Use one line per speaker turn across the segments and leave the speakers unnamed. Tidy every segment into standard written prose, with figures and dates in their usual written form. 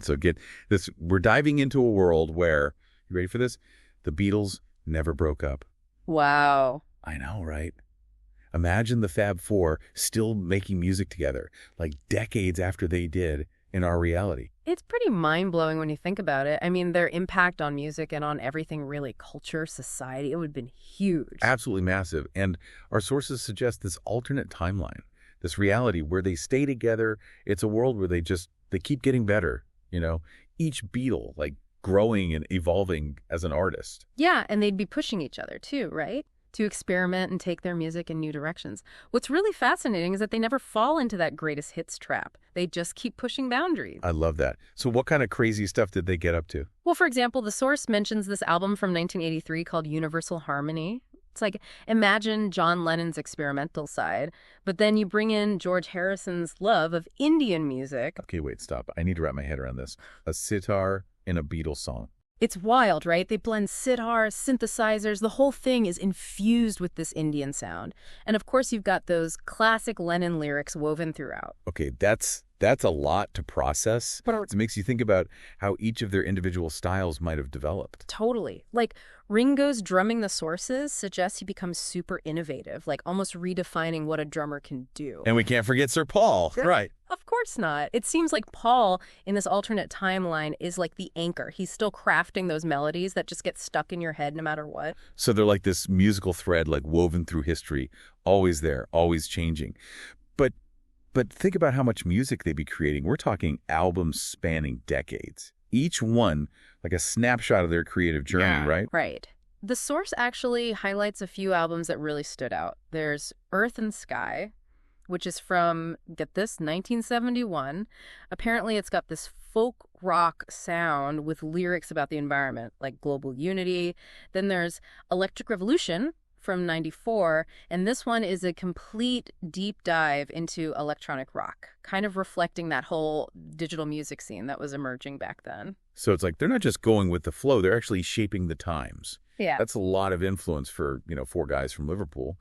right, so get this. We're diving into a world where, you ready for this? The Beatles never broke up.
Wow.
I know, right? Imagine the Fab Four still making music together, like decades after they did in our reality.
It's pretty mind-blowing when you think about it. I mean, their impact on music and on everything really, culture, society, it would have been huge.
Absolutely massive. And our sources suggest this alternate timeline, this reality where they stay together. It's a world where they keep getting better, each Beatle, like growing and evolving as an artist.
Yeah, and they'd be pushing each other too, right? To experiment and take their music in new directions. What's really fascinating is that they never fall into that greatest hits trap. They just keep pushing boundaries.
I love that. So what kind of crazy stuff did they get up to?
Well, for example, the source mentions this album from 1983 called Universal Harmony. It's like, imagine John Lennon's experimental side, but then you bring in George Harrison's love of Indian music.
Okay, wait, stop. I need to wrap my head around this. A sitar in a Beatles song.
It's wild, right? They blend sitars, synthesizers. The whole thing is infused with this Indian sound. And of course, you've got those classic Lennon lyrics woven throughout.
Okay, that's a lot to process. It makes you think about how each of their individual styles might have developed.
Totally. Like, Ringo's drumming the sources suggests he becomes super innovative, like almost redefining what a drummer can do.
And we can't forget Sir Paul, right?
Of course not. It seems like Paul, in this alternate timeline, is like the anchor. He's still crafting those melodies that just get stuck in your head no matter what.
So they're like this musical thread, like woven through history, always there, always changing. But think about how much music they'd be creating. We're talking albums spanning decades. Each one like a snapshot of their creative journey, right?
Right. The source actually highlights a few albums that really stood out. There's Earth and Sky, which is from, get this, 1971. Apparently it's got this folk rock sound with lyrics about the environment, like global unity. Then there's Electric Revolution from 94, and this one is a complete deep dive into electronic rock, kind of reflecting that whole digital music scene that was emerging back then.
So it's like they're not just going with the flow, they're actually shaping the times.
Yeah.
That's a lot of influence for, four guys from Liverpool.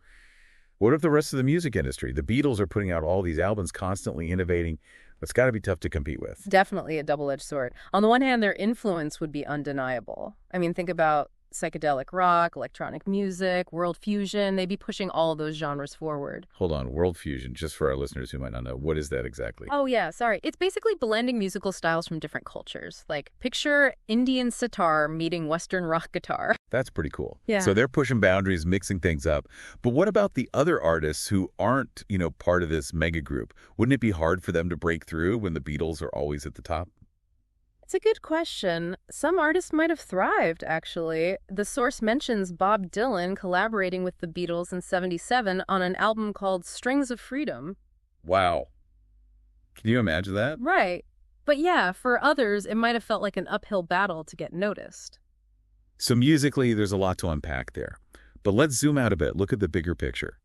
What if the rest of the music industry? The Beatles are putting out all these albums, constantly innovating. That's got to be tough to compete with.
Definitely a double-edged sword. On the one hand, their influence would be undeniable. I mean, think about psychedelic rock, electronic music, world fusion. They'd be pushing all of those genres forward.
Hold on, world fusion, just for our listeners who might not know, what is that exactly?
Oh, yeah, sorry. It's basically blending musical styles from different cultures. Like, picture Indian sitar meeting Western rock guitar.
That's pretty cool.
Yeah.
So they're pushing boundaries, mixing things up. But what about the other artists who aren't, part of this mega group? Wouldn't it be hard for them to break through when the Beatles are always at the top?
It's a good question. Some artists might have thrived, actually. The source mentions Bob Dylan collaborating with the Beatles in '77 on an album called Strings of Freedom.
Wow. Can you imagine that?
Right. But yeah, for others, it might have felt like an uphill battle to get noticed.
So musically, there's a lot to unpack there. But let's zoom out a bit. Look at the bigger picture.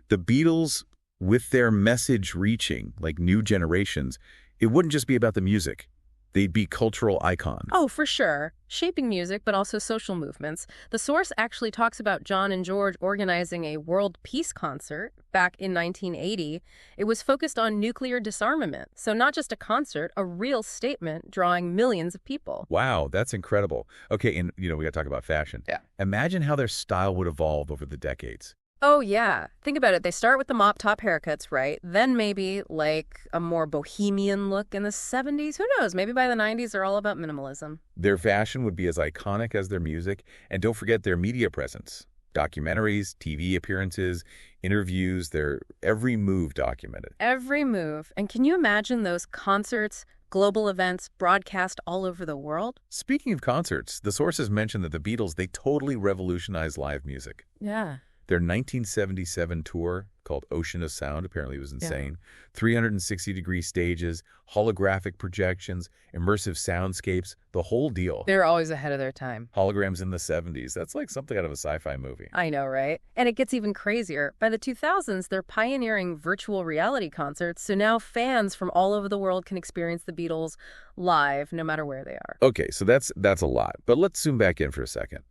The Beatles, with their message reaching, like new generations, it wouldn't just be about the music. They'd be cultural icons.
Oh, for sure. Shaping music, but also social movements. The source actually talks about John and George organizing a world peace concert back in 1980. It was focused on nuclear disarmament. So not just a concert, a real statement drawing millions of people.
Wow, that's incredible. Okay, and we got to talk about fashion.
Yeah.
Imagine how their style would evolve over the decades.
Oh, yeah. Think about it. They start with the mop top haircuts, right? Then maybe like a more bohemian look in the 70s. Who knows? Maybe by the 90s, they're all about minimalism.
Their fashion would be as iconic as their music. And don't forget their media presence. Documentaries, TV appearances, interviews, their every move documented.
Every move. And can you imagine those concerts, global events broadcast all over the world?
Speaking of concerts, the sources mention that the Beatles, they totally revolutionized live music.
Yeah.
Their 1977 tour, called Ocean of Sound, apparently was insane. 360-degree stages, holographic projections, immersive soundscapes, the whole deal.
They're always ahead of their time.
Holograms in the 70s. That's like something out of a sci-fi movie.
I know, right? And it gets even crazier. By the 2000s, they're pioneering virtual reality concerts, so now fans from all over the world can experience the Beatles live, no matter where they are.
Okay, so that's a lot. But let's zoom back in for a second.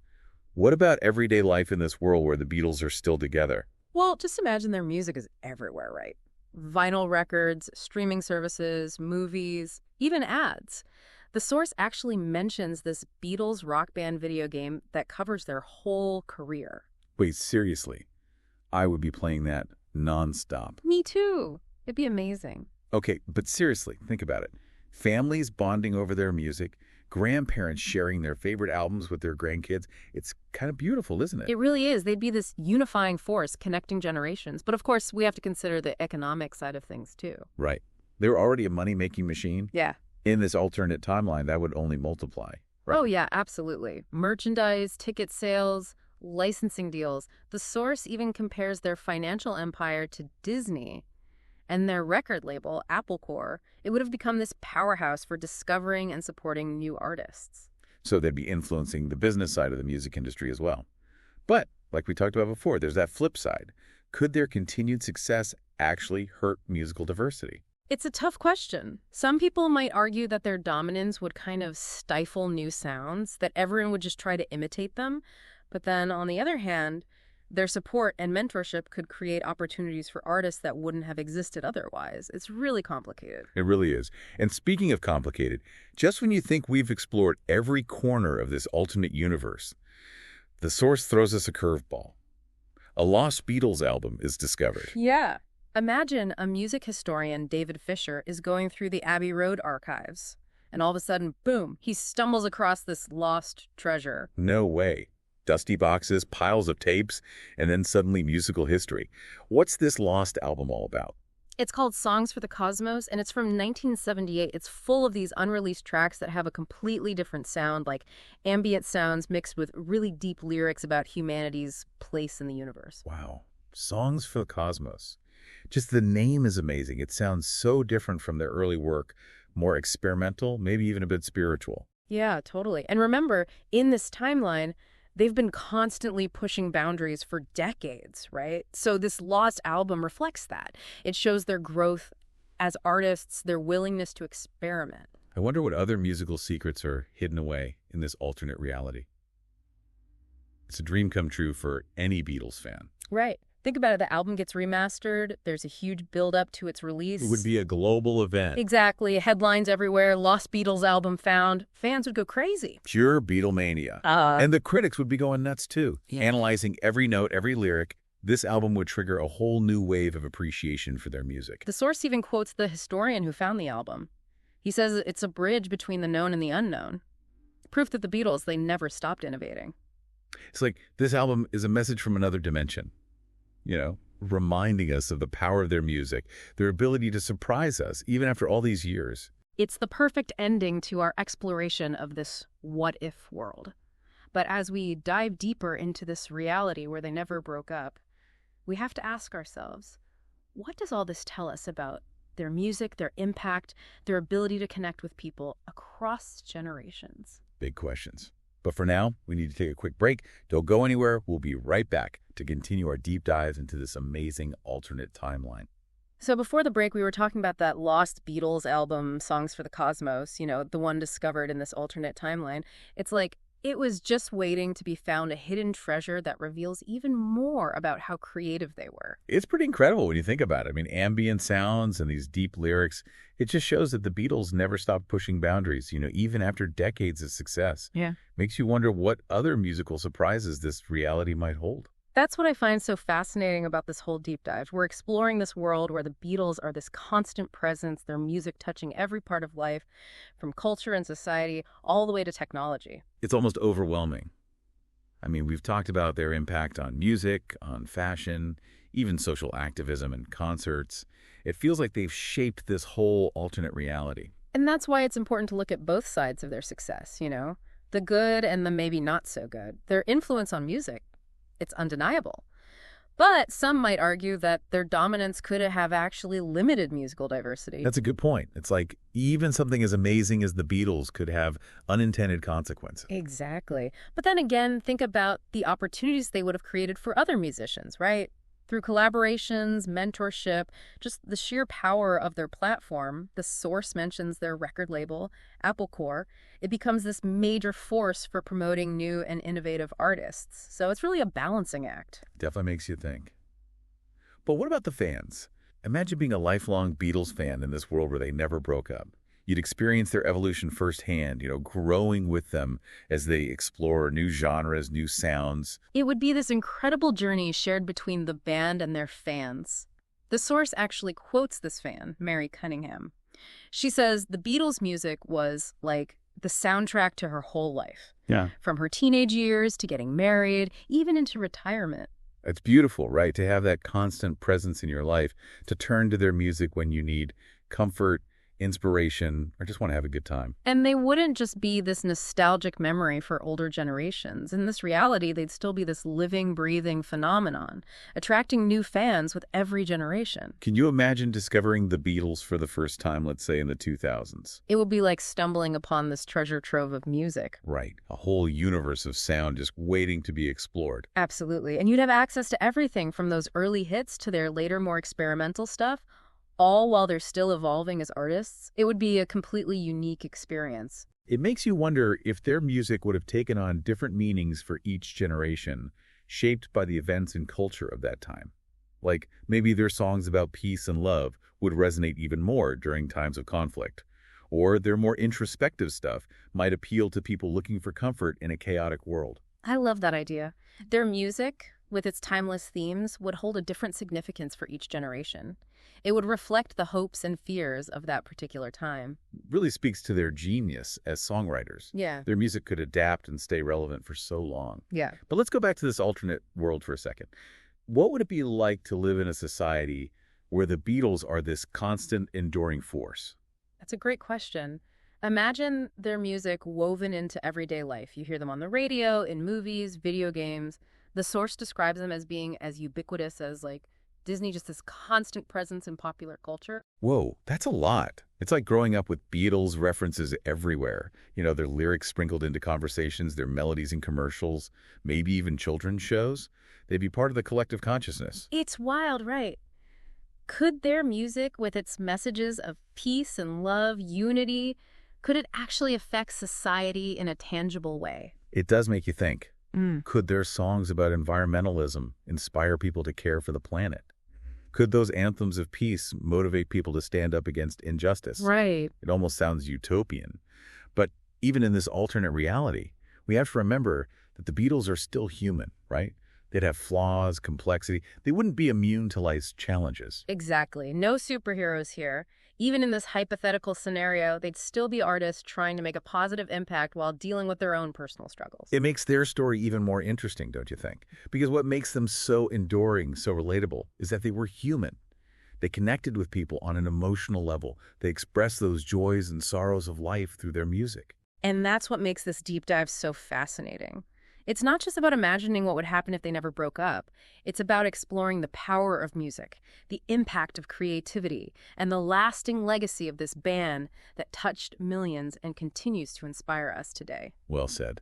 What about everyday life in this world where the Beatles are still together?
Well, just imagine their music is everywhere, right? Vinyl records, streaming services, movies, even ads. The source actually mentions this Beatles rock band video game that covers their whole career.
Wait, seriously? I would be playing that nonstop.
Me too. It'd be amazing.
Okay, but seriously, think about it. Families bonding over their music, grandparents sharing their favorite albums with their grandkids. It's kind of beautiful, isn't it?
It really is. They'd be this unifying force connecting generations. But of course, we have to consider the economic side of things too.
Right. They were already a money-making machine.
Yeah.
In this alternate timeline, that would only multiply. Right?
Oh, yeah, absolutely. Merchandise, ticket sales, licensing deals. The source even compares their financial empire to Disney. And their record label, Apple Corps, it would have become this powerhouse for discovering and supporting new artists.
So they'd be influencing the business side of the music industry as well. But, like we talked about before, there's that flip side. Could their continued success actually hurt musical diversity?
It's a tough question. Some people might argue that their dominance would kind of stifle new sounds, that everyone would just try to imitate them. But then, on the other hand, their support and mentorship could create opportunities for artists that wouldn't have existed otherwise. It's really complicated.
It really is. And speaking of complicated, just when you think we've explored every corner of this alternate universe, the source throws us a curveball. A lost Beatles album is discovered.
Yeah. Imagine a music historian, David Fisher, is going through the Abbey Road archives, and all of a sudden, boom, he stumbles across this lost treasure.
No way. Dusty boxes, piles of tapes, and then suddenly musical history. What's this lost album all about?
It's called Songs for the Cosmos, and it's from 1978. It's full of these unreleased tracks that have a completely different sound, like ambient sounds mixed with really deep lyrics about humanity's place in the universe.
Wow. Songs for the Cosmos. Just the name is amazing. It sounds so different from their early work, more experimental, maybe even a bit spiritual.
Yeah, totally. And remember, in this timeline, they've been constantly pushing boundaries for decades, right? So this lost album reflects that. It shows their growth as artists, their willingness to experiment.
I wonder what other musical secrets are hidden away in this alternate reality. It's a dream come true for any Beatles fan.
Right. Think about it. The album gets remastered. There's a huge build-up to its release.
It would be a global event.
Exactly. Headlines everywhere. Lost Beatles album found. Fans would go crazy.
Pure Beatlemania. And the critics would be going nuts, too.
Yeah.
Analyzing every note, every lyric. This album would trigger a whole new wave of appreciation for their music.
The source even quotes the historian who found the album. He says it's a bridge between the known and the unknown. Proof that the Beatles, they never stopped innovating.
It's like this album is a message from another dimension. You know, reminding us of the power of their music, their ability to surprise us, even after all these years.
It's the perfect ending to our exploration of this what-if world. But as we dive deeper into this reality where they never broke up, we have to ask ourselves, what does all this tell us about their music, their impact, their ability to connect with people across generations?
Big questions. But for now, we need to take a quick break. Don't go anywhere. We'll be right back to continue our deep dives into this amazing alternate timeline.
So before the break, we were talking about that lost Beatles album, Songs for the Cosmos, the one discovered in this alternate timeline. It's like it was just waiting to be found, a hidden treasure that reveals even more about how creative they were.
It's pretty incredible when you think about it. I mean, ambient sounds and these deep lyrics, it just shows that the Beatles never stopped pushing boundaries, even after decades of success.
Yeah.
Makes you wonder what other musical surprises this reality might hold.
That's what I find so fascinating about this whole deep dive. We're exploring this world where the Beatles are this constant presence, their music touching every part of life, from culture and society all the way to technology.
It's almost overwhelming. I mean, we've talked about their impact on music, on fashion, even social activism and concerts. It feels like they've shaped this whole alternate reality.
And that's why it's important to look at both sides of their success, the good and the maybe not so good. Their influence on music, it's undeniable. But some might argue that their dominance could have actually limited musical diversity.
That's a good point. It's like even something as amazing as the Beatles could have unintended consequences.
Exactly. But then again, think about the opportunities they would have created for other musicians, right? Through collaborations, mentorship, just the sheer power of their platform. The source mentions their record label, Apple Corps. It becomes this major force for promoting new and innovative artists. So it's really a balancing act.
Definitely makes you think. But what about the fans? Imagine being a lifelong Beatles fan in this world where they never broke up. You'd experience their evolution firsthand, growing with them as they explore new genres, new sounds.
It would be this incredible journey shared between the band and their fans. The source actually quotes this fan, Mary Cunningham. She says the Beatles' music was like the soundtrack to her whole life.
Yeah.
From her teenage years to getting married, even into retirement.
It's beautiful, right? To have that constant presence in your life, to turn to their music when you need comfort, inspiration, or just want to have a good time.
And they wouldn't just be this nostalgic memory for older generations. In this reality, they'd still be this living, breathing phenomenon, attracting new fans with every generation.
Can you imagine discovering the Beatles for the first time, let's say in the 2000s?
It would be like stumbling upon this treasure trove of music.
Right. A whole universe of sound just waiting to be explored.
Absolutely. And you'd have access to everything from those early hits to their later, more experimental stuff, all while they're still evolving as artists. It would be a completely unique experience.
It makes you wonder if their music would have taken on different meanings for each generation, shaped by the events and culture of that time. Like, maybe their songs about peace and love would resonate even more during times of conflict. Or their more introspective stuff might appeal to people looking for comfort in a chaotic world.
I love that idea. Their music, with its timeless themes, would hold a different significance for each generation. It would reflect the hopes and fears of that particular time.
Really speaks to their genius as songwriters.
Yeah.
Their music could adapt and stay relevant for so long.
Yeah.
But let's go back to this alternate world for a second. What would it be like to live in a society where the Beatles are this constant, enduring force?
That's a great question. Imagine their music woven into everyday life. You hear them on the radio, in movies, video games. The source describes them as being as ubiquitous as, Disney, just this constant presence in popular culture.
Whoa, that's a lot. It's like growing up with Beatles references everywhere. Their lyrics sprinkled into conversations, their melodies in commercials, maybe even children's shows. They'd be part of the collective consciousness.
It's wild, right? Could their music, with its messages of peace and love, unity, could it actually affect society in a tangible way?
It does make you think. Could their songs about environmentalism inspire people to care for the planet? Could those anthems of peace motivate people to stand up against injustice?
Right.
It almost sounds utopian. But even in this alternate reality, we have to remember that the Beatles are still human, right? They'd have flaws, complexity. They wouldn't be immune to life's challenges.
Exactly. No superheroes here. Even in this hypothetical scenario, they'd still be artists trying to make a positive impact while dealing with their own personal struggles.
It makes their story even more interesting, don't you think? Because what makes them so enduring, so relatable, is that they were human. They connected with people on an emotional level. They expressed those joys and sorrows of life through their music.
And that's what makes this deep dive so fascinating. It's not just about imagining what would happen if they never broke up. It's about exploring the power of music, the impact of creativity, and the lasting legacy of this band that touched millions and continues to inspire us today.
Well said.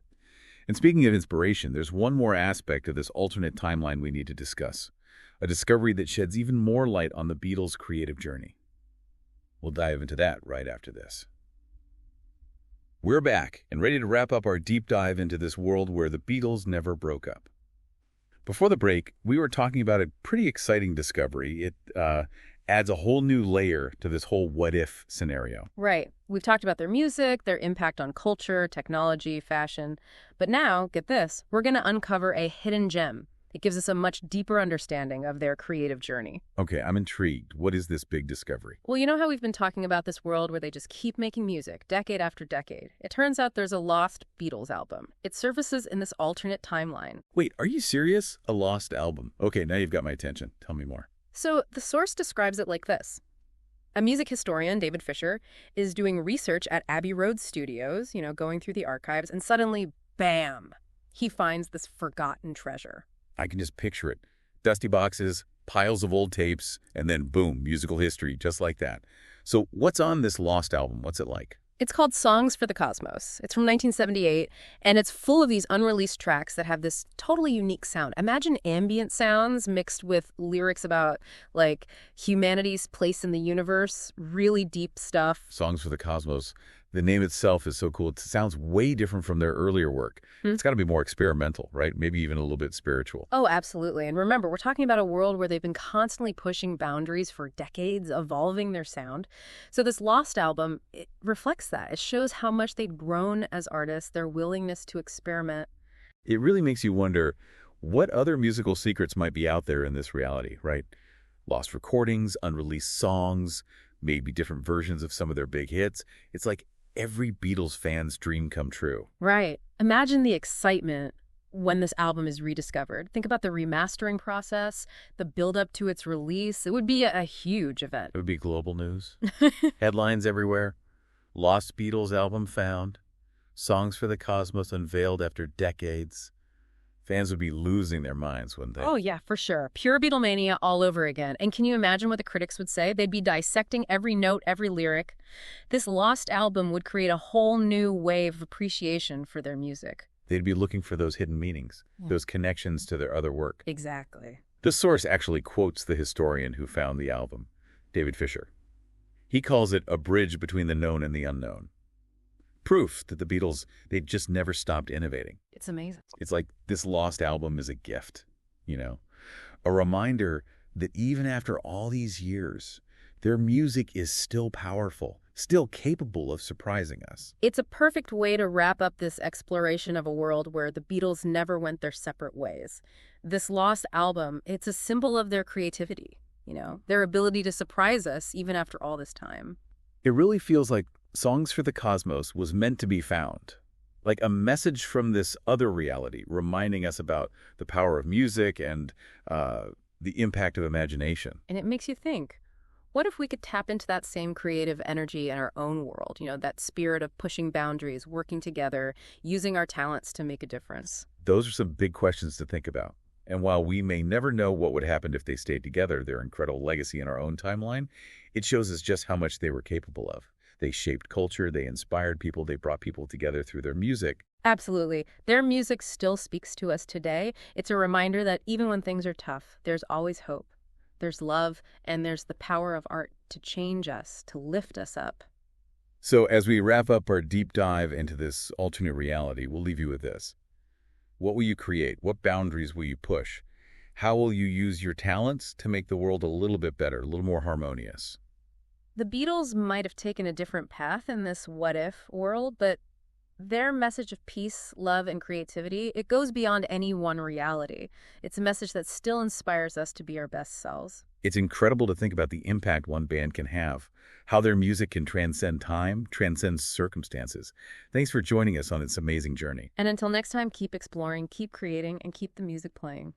And speaking of inspiration, there's one more aspect of this alternate timeline we need to discuss, a discovery that sheds even more light on the Beatles' creative journey. We'll dive into that right after this. We're back and ready to wrap up our deep dive into this world where the Beatles never broke up. Before the break, we were talking about a pretty exciting discovery. It adds a whole new layer to this whole what-if scenario.
Right. We've talked about their music, their impact on culture, technology, fashion. But now, get this, we're going to uncover a hidden gem. It gives us a much deeper understanding of their creative journey.
Okay, I'm intrigued. What is this big discovery?
Well, you know how we've been talking about this world where they just keep making music, decade after decade? It turns out there's a lost Beatles album. It surfaces in this alternate timeline.
Wait, are you serious? A lost album? Okay, now you've got my attention. Tell me more.
So the source describes it like this. A music historian, David Fisher, is doing research at Abbey Road Studios, going through the archives, and suddenly, bam, he finds this forgotten treasure.
I can just picture it. Dusty boxes, piles of old tapes, and then boom, musical history, just like that. So what's on this lost album? What's it like?
It's called Songs for the Cosmos. It's from 1978, and it's full of these unreleased tracks that have this totally unique sound. Imagine ambient sounds mixed with lyrics about, humanity's place in the universe, really deep stuff.
Songs for the Cosmos. The name itself is so cool. It sounds way different from their earlier work.
Hmm?
It's got to be more experimental, right? Maybe even a little bit spiritual.
Oh, absolutely. And remember, we're talking about a world where they've been constantly pushing boundaries for decades, evolving their sound. So this Lost album, it reflects that. It shows how much they've grown as artists, their willingness to experiment.
It really makes you wonder what other musical secrets might be out there in this reality, right? Lost recordings, unreleased songs, maybe different versions of some of their big hits. It's like every Beatles fan's dream come true.
Right. Imagine the excitement when this album is rediscovered. Think about the remastering process, the build-up to its release. It would be a huge event.
It would be global news. Headlines everywhere. Lost Beatles album found. Songs for the Cosmos unveiled after decades. Fans would be losing their minds, wouldn't they?
Oh, yeah, for sure. Pure Beatlemania all over again. And can you imagine what the critics would say? They'd be dissecting every note, every lyric. This Lost album would create a whole new wave of appreciation for their music.
They'd be looking for those hidden meanings, those connections to their other work.
Exactly.
The source actually quotes the historian who found the album, David Fisher. He calls it a bridge between the known and the unknown. Proof that the Beatles, they'd just never stopped innovating.
It's amazing.
It's like this lost album is a gift, you know? A reminder that even after all these years, their music is still powerful, still capable of surprising us.
It's a perfect way to wrap up this exploration of a world where the Beatles never went their separate ways. This Lost album, it's a symbol of their creativity, their ability to surprise us even after all this time.
It really feels like Songs for the Cosmos was meant to be found, like a message from this other reality, reminding us about the power of music and the impact of imagination.
And it makes you think, what if we could tap into that same creative energy in our own world, that spirit of pushing boundaries, working together, using our talents to make a difference?
Those are some big questions to think about. And while we may never know what would happen if they stayed together, their incredible legacy in our own timeline, it shows us just how much they were capable of. They shaped culture, they inspired people, they brought people together through their music.
Absolutely. Their music still speaks to us today. It's a reminder that even when things are tough, there's always hope. There's love, and there's the power of art to change us, to lift us up.
So as we wrap up our deep dive into this alternate reality, we'll leave you with this. What will you create? What boundaries will you push? How will you use your talents to make the world a little bit better, a little more harmonious?
The Beatles might have taken a different path in this what-if world, but their message of peace, love, and creativity, it goes beyond any one reality. It's a message that still inspires us to be our best selves.
It's incredible to think about the impact one band can have, how their music can transcend time, transcend circumstances. Thanks for joining us on this amazing journey.
And until next time, keep exploring, keep creating, and keep the music playing.